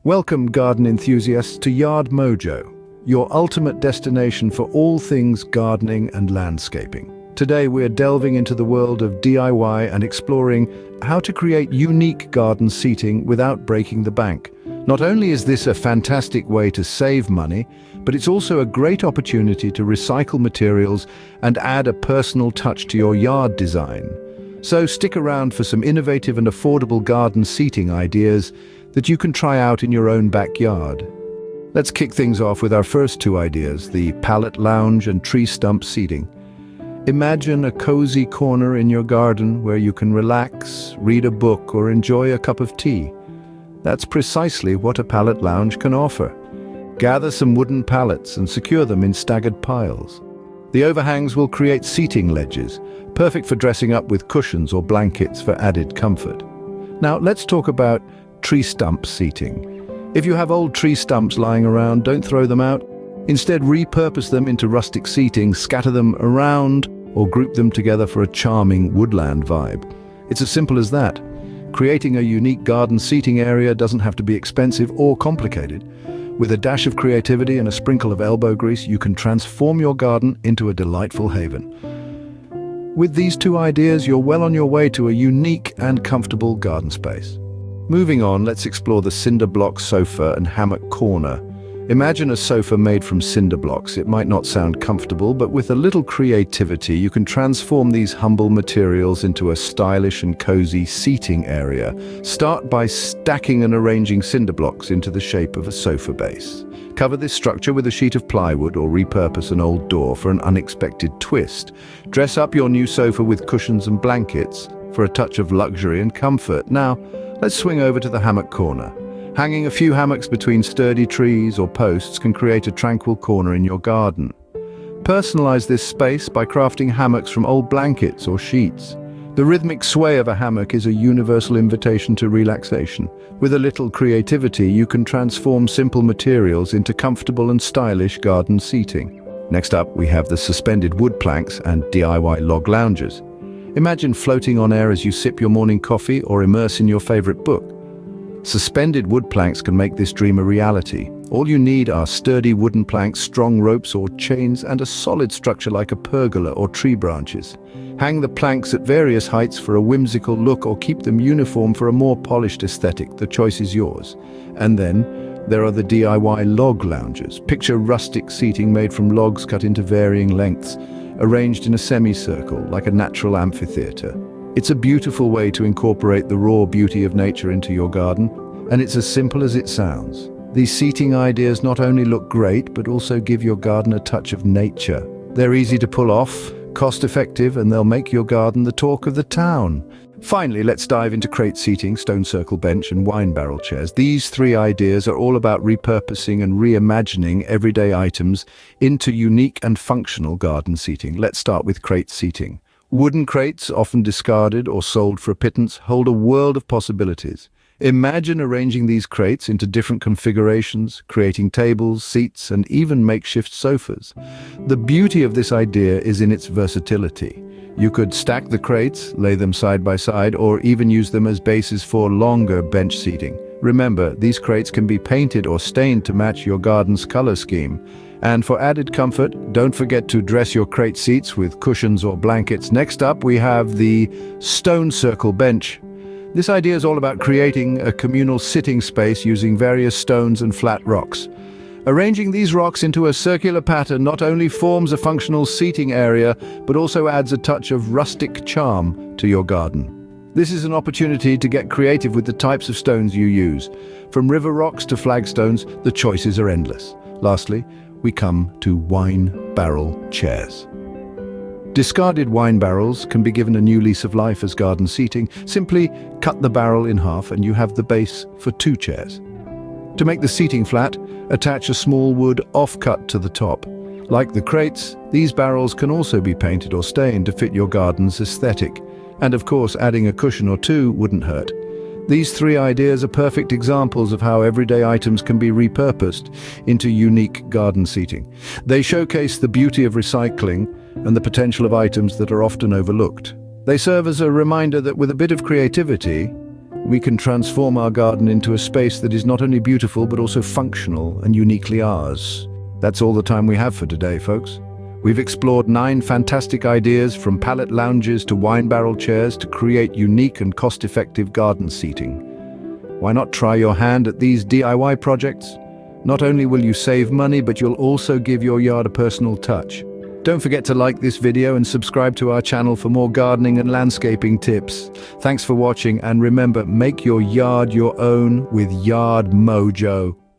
Welcome, garden enthusiasts, to Yard Mojo, your ultimate destination for all things gardening and landscaping. Today we're delving into the world of DIY and exploring how to create unique garden seating without breaking the bank. Not only is this a fantastic way to save money, but it's also a great opportunity to recycle materials and add a personal touch to your yard design. So stick around for some innovative and affordable garden seating ideas that you can try out in your own backyard. Let's kick things off with our first two ideas, the pallet lounge and tree stump seating. Imagine a cozy corner in your garden where you can relax, read a book, or enjoy a cup of tea. That's precisely what a pallet lounge can offer. Gather some wooden pallets and secure them in staggered piles. The overhangs will create seating ledges, perfect for dressing up with cushions or blankets for added comfort. Now let's talk about tree stump seating. If you have old tree stumps lying around, don't throw them out. Instead, repurpose them into rustic seating, scatter them around, or group them together for a charming woodland vibe. It's as simple as that. Creating a unique garden seating area doesn't have to be expensive or complicated. With a dash of creativity and a sprinkle of elbow grease, you can transform your garden into a delightful haven. With these two ideas, you're well on your way to a unique and comfortable garden space. Moving on, let's explore the cinder block sofa and hammock corner. Imagine a sofa made from cinder blocks. It might not sound comfortable, but with a little creativity, you can transform these humble materials into a stylish and cozy seating area. Start by stacking and arranging cinder blocks into the shape of a sofa base. Cover this structure with a sheet of plywood or repurpose an old door for an unexpected twist. Dress up your new sofa with cushions and blankets for a touch of luxury and comfort. Now, let's swing over to the hammock corner. Hanging a few hammocks between sturdy trees or posts can create a tranquil corner in your garden. Personalize this space by crafting hammocks from old blankets or sheets. The rhythmic sway of a hammock is a universal invitation to relaxation. With a little creativity, you can transform simple materials into comfortable and stylish garden seating. Next up, we have the suspended wood planks and DIY log lounges. Imagine floating on air as you sip your morning coffee or immerse in your favorite book. Suspended wood planks can make this dream a reality. All you need are sturdy wooden planks, strong ropes or chains, and a solid structure like a pergola or tree branches. Hang the planks at various heights for a whimsical look, or keep them uniform for a more polished aesthetic. The choice is yours. And then there are the DIY log lounges. Picture rustic seating made from logs cut into varying lengths, arranged in a semicircle like a natural amphitheater. It's a beautiful way to incorporate the raw beauty of nature into your garden, and it's as simple as it sounds. These seating ideas not only look great, but also give your garden a touch of nature. They're easy to pull off, cost-effective, and they'll make your garden the talk of the town. Finally, let's dive into crate seating, stone circle bench, and wine barrel chairs. These three ideas are all about repurposing and reimagining everyday items into unique and functional garden seating. Let's start with crate seating. Wooden crates, often discarded or sold for a pittance, hold a world of possibilities. Imagine arranging these crates into different configurations, creating tables, seats, and even makeshift sofas. The beauty of this idea is in its versatility. You could stack the crates, lay them side by side, or even use them as bases for longer bench seating. Remember, these crates can be painted or stained to match your garden's color scheme. And for added comfort, don't forget to dress your crate seats with cushions or blankets. Next up, we have the stone circle bench. This idea is all about creating a communal sitting space using various stones and flat rocks. Arranging these rocks into a circular pattern not only forms a functional seating area, but also adds a touch of rustic charm to your garden. This is an opportunity to get creative with the types of stones you use. From river rocks to flagstones, the choices are endless. Lastly, we come to wine barrel chairs. Discarded wine barrels can be given a new lease of life as garden seating. Simply cut the barrel in half and you have the base for two chairs. To make the seating flat, attach a small wood offcut to the top. Like the crates, these barrels can also be painted or stained to fit your garden's aesthetic. And of course, adding a cushion or two wouldn't hurt. These three ideas are perfect examples of how everyday items can be repurposed into unique garden seating. They showcase the beauty of recycling and the potential of items that are often overlooked. They serve as a reminder that with a bit of creativity, we can transform our garden into a space that is not only beautiful but also functional and uniquely ours. That's all the time we have for today, folks. We've explored 9 fantastic ideas, from pallet lounges to wine barrel chairs, to create unique and cost-effective garden seating. Why not try your hand at these DIY projects? Not only will you save money, but you'll also give your yard a personal touch. Don't forget to like this video and subscribe to our channel for more gardening and landscaping tips. Thanks for watching, and remember, make your yard your own with Yard Mojo.